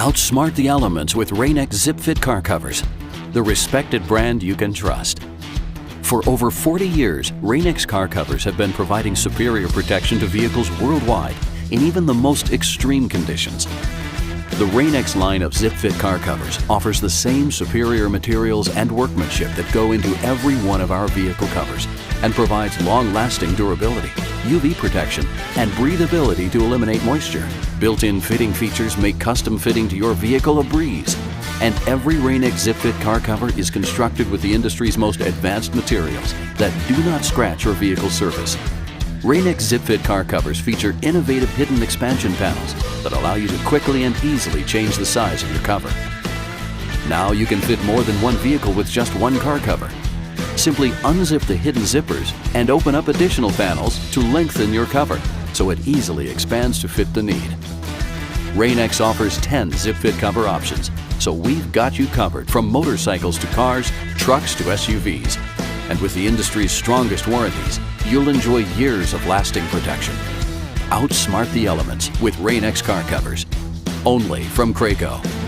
Outsmart the elements with Rainx ZipFit Car covers, the respected brand you can trust. For over 40 years, Rainx car covers have been providing superior protection to vehicles worldwide in even the most extreme conditions. The Rainx line of ZipFit car covers offers the same superior materials and workmanship that go into every one of our vehicle covers and provides long-lasting durability, UV protection, and breathability to eliminate moisture. Built-in fitting features make custom fitting to your vehicle a breeze. And every Rainx ZipFit car cover is constructed with the industry's most advanced materials that do not scratch your vehicle's surface. Rainx ZipFit car covers feature innovative hidden expansion panels that allow you to quickly and easily change the size of your cover. Now you can fit more than one vehicle with just one car cover. Simply unzip the hidden zippers and open up additional panels to lengthen your cover so it easily expands to fit the need. Rainx offers 10 ZipFit cover options, so we've got you covered from motorcycles to cars, trucks to SUVs. And with the industry's strongest warranties, you'll enjoy years of lasting protection. Outsmart the elements with Rainx car covers. Only from Carco.